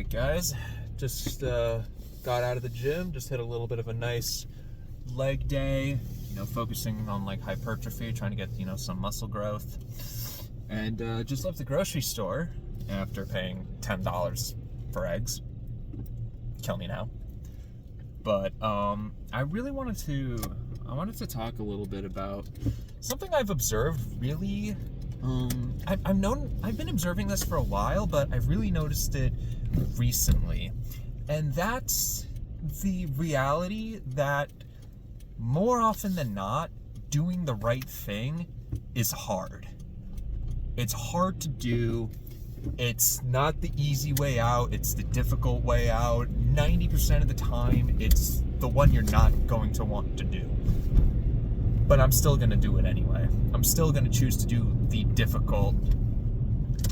Alright guys, just got out of the gym, just hit a little bit of a nice leg day, focusing on like hypertrophy, trying to get, some muscle growth. And just left the grocery store after paying $10 for eggs. Kill me now. But I wanted to talk a little bit about something I've observed really. I've been observing this for a while, but I've really noticed it recently. And that's the reality that more often than not, doing the right thing is hard. It's hard to do. It's not the easy way out. It's the difficult way out. 90% of the time, it's the one you're not going to want to do. But I'm still going to do it anyway. I'm still going to choose to do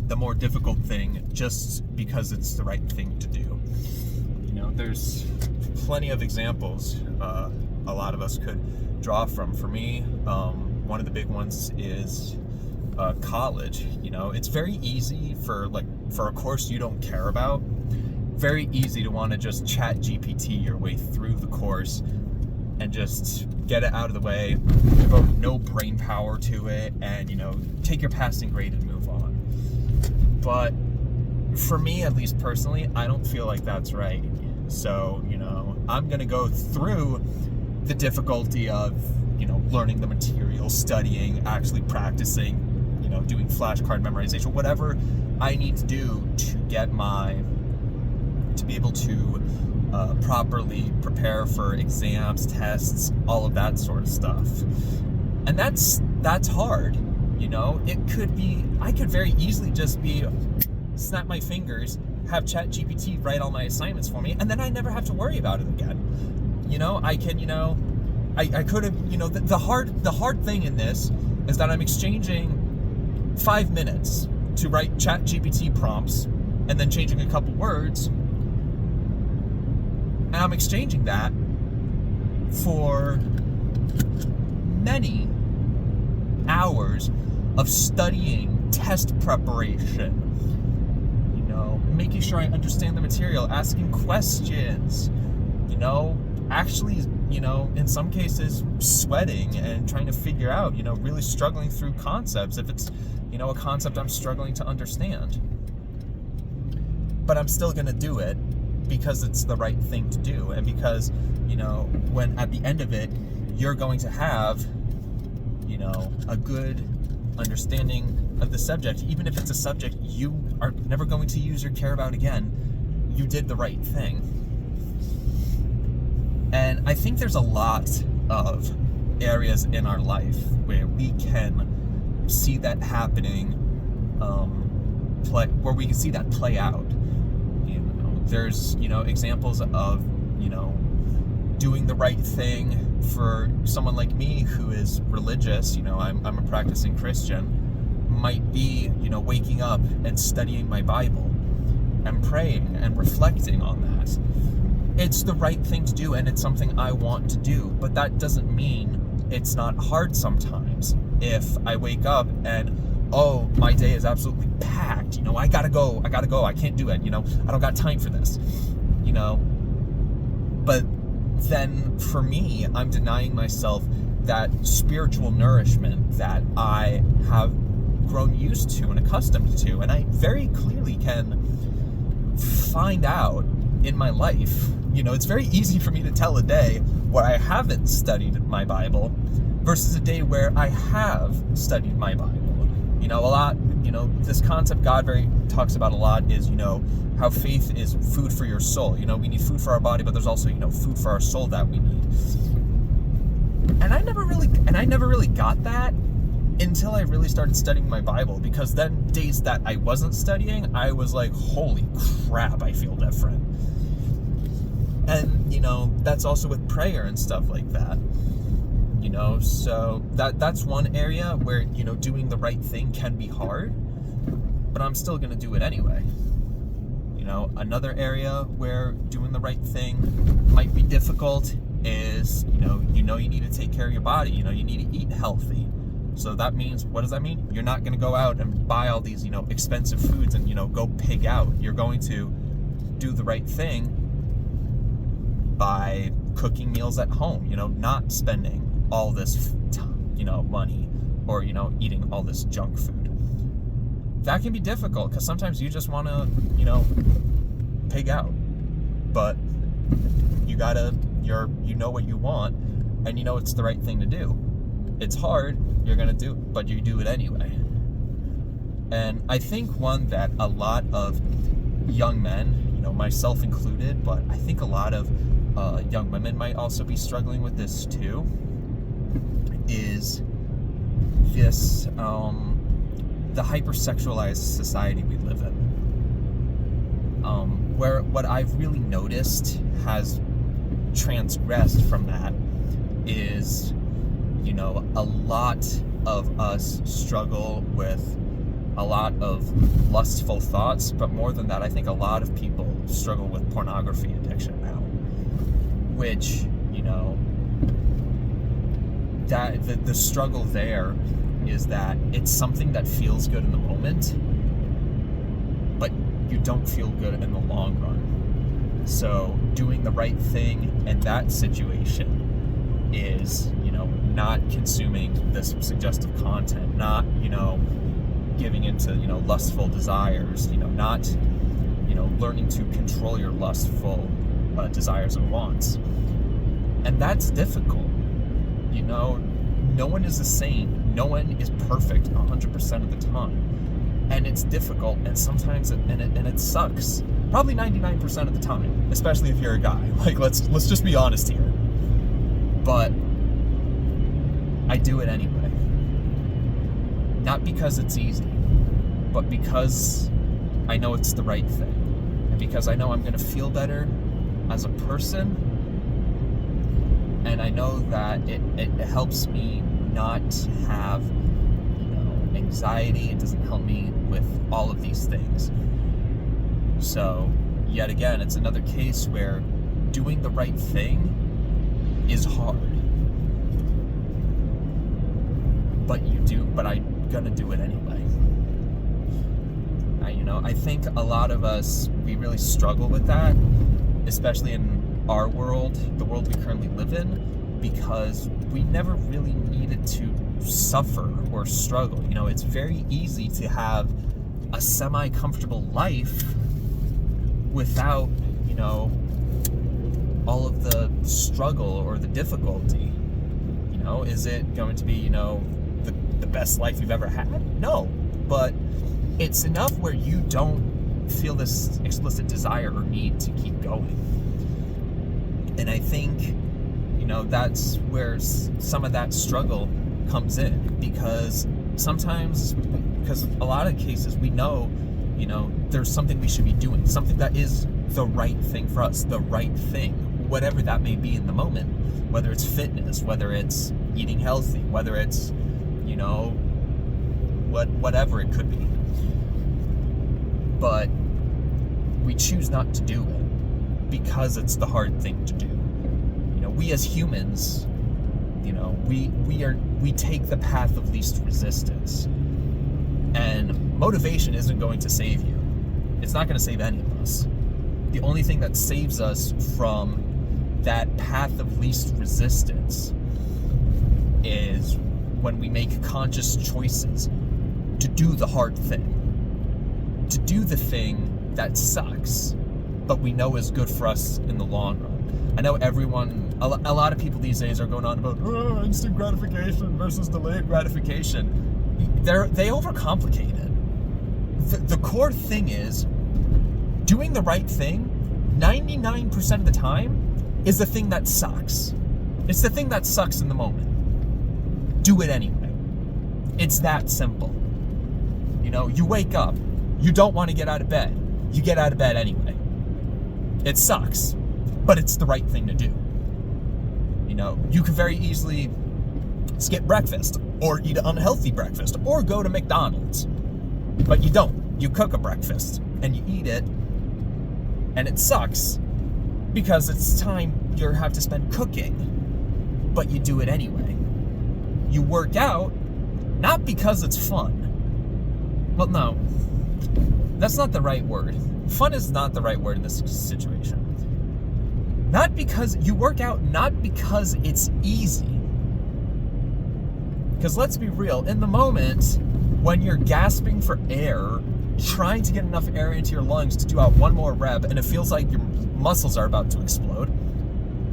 the more difficult thing just because it's the right thing to do. There's plenty of examples a lot of us could draw from. For me, one of the big ones is college. It's very easy for a course you don't care about, very easy to want to just chat GPT your way through the course and just get it out of the way, devote no brain power to it, and take your passing grade and move on. But for me, at least personally, I don't feel like that's right. So I'm gonna go through the difficulty of learning the material, studying, actually practicing, doing flashcard memorization, whatever I need to do to be able to properly prepare for exams, tests, all of that sort of stuff. And that's hard. I could very easily just snap my fingers, have ChatGPT write all my assignments for me, and then I never have to worry about it again. I could have, the hard thing in this is that I'm exchanging 5 minutes to write ChatGPT prompts and then changing a couple words. And I'm exchanging that for many hours of studying, test preparation, making sure I understand the material, asking questions, actually, in some cases sweating and trying to figure out, really struggling through concepts if it's, a concept I'm struggling to understand. But I'm still going to do it because it's the right thing to do, and because, when at the end of it, you're going to have, a good understanding of the subject, even if it's a subject you are never going to use or care about again, you did the right thing. And I think there's a lot of areas in our life where we can see that happening, where we can see that play out. There's, examples of, doing the right thing for someone like me who is religious. I'm a practicing Christian, might be, waking up and studying my Bible and praying and reflecting on that. It's the right thing to do, and it's something I want to do, but that doesn't mean it's not hard sometimes. If I wake up and, my day is absolutely packed, I gotta go, I can't do it, I don't got time for this, but then for me, I'm denying myself that spiritual nourishment that I have grown used to and accustomed to. And I very clearly can find out in my life, it's very easy for me to tell a day where I haven't studied my Bible versus a day where I have studied my Bible. A lot, this concept God talks about a lot is, how faith is food for your soul. We need food for our body, but there's also, food for our soul that we need. And I never really got that until I really started studying my Bible, because then days that I wasn't studying, I was like, holy crap, I feel different. And, that's also with prayer and stuff like that. So that's one area where, doing the right thing can be hard, but I'm still going to do it anyway. Another area where doing the right thing might be difficult is, you need to take care of your body. You need to eat healthy. So that means, what does that mean? You're not going to go out and buy all these, expensive foods and, go pig out. You're going to do the right thing by cooking meals at home, not spending all this money, or eating all this junk food. That can be difficult because sometimes you just want to pig out, but you know what you want, and it's the right thing to do. It's hard, you're gonna do it, but you do it anyway. And I think one that a lot of young men, myself included, but I think a lot of young women might also be struggling with this too, is this the hypersexualized society we live in, where what I've really noticed has transgressed from that is, a lot of us struggle with a lot of lustful thoughts, but more than that, I think a lot of people struggle with pornography addiction now, which, that the struggle there is that it's something that feels good in the moment, but you don't feel good in the long run. So doing the right thing in that situation is, not consuming this suggestive content, not, giving into, lustful desires, not, learning to control your lustful desires and wants. And that's difficult. No one is the same. No one is perfect 100% of the time. And it's difficult, and sometimes it sucks. Probably 99% of the time, especially if you're a guy. Like, let's just be honest here. But I do it anyway. Not because it's easy, but because I know it's the right thing. And because I know I'm going to feel better as a person. And I know that it helps me not have, anxiety. It doesn't help me with all of these things. So, yet again, it's another case where doing the right thing is hard. But I'm gonna do it anyway. I think a lot of us, we really struggle with that, especially in our world, the world we currently live in, because we never really needed to suffer or struggle. It's very easy to have a semi-comfortable life without, all of the struggle or the difficulty. Is it going to be, the best life you've ever had? No, but it's enough where you don't feel this explicit desire or need to keep going. And I think, that's where some of that struggle comes in, because a lot of cases we know, there's something we should be doing, something that is the right thing for us, the right thing, whatever that may be in the moment, whether it's fitness, whether it's eating healthy, whether it's, whatever it could be. But we choose not to do it because it's the hard thing to do. We as humans, we take the path of least resistance. And motivation isn't going to save you. It's not going to save any of us. The only thing that saves us from that path of least resistance is when we make conscious choices to do the hard thing. To do the thing that sucks, but we know is good for us in the long run. I know a lot of people these days are going on about instant gratification versus delayed gratification. They overcomplicate it. The core thing is, doing the right thing 99% of the time is the thing that sucks. It's the thing that sucks in the moment. Do it anyway. It's that simple. You wake up, you don't want to get out of bed. You get out of bed anyway. It sucks, but it's the right thing to do. You can very easily skip breakfast, or eat an unhealthy breakfast, or go to McDonald's. But you don't. You cook a breakfast, and you eat it, and it sucks, because it's time you have to spend cooking. But you do it anyway. You work out, not because it's fun. Well, no. That's not the right word. fun is not the right word in this situation. Not because you work out, not because it's easy. Because let's be real, in the moment when you're gasping for air, trying to get enough air into your lungs to do out one more rep, and it feels like your muscles are about to explode,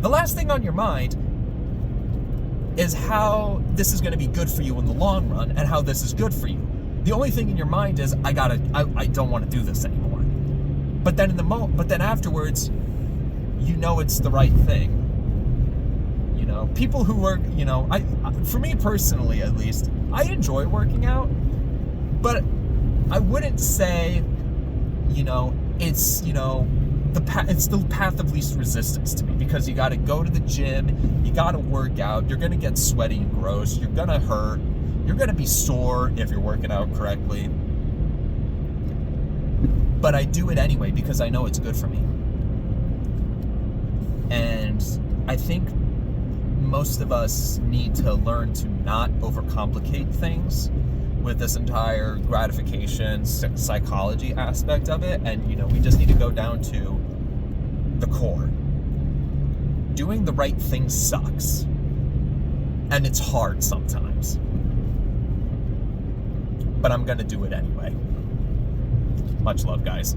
the last thing on your mind is how this is going to be good for you in the long run and how this is good for you. The only thing in your mind is, I don't want to do this anymore. But then but then afterwards, you know it's the right thing. You know, people who work, you know, for me personally at least, I enjoy working out, but I wouldn't say, you know, it's, you know, it's the path of least resistance to me, because you got to go to the gym, you got to work out, you're going to get sweaty and gross, you're going to hurt, you're going to be sore if you're working out correctly. But I do it anyway because I know it's good for me. And I think most of us need to learn to not overcomplicate things with this entire gratification psychology aspect of it. And, you know, we just need to go down to the core. Doing the right thing sucks. And it's hard sometimes. But I'm going to do it anyway. Much love, guys.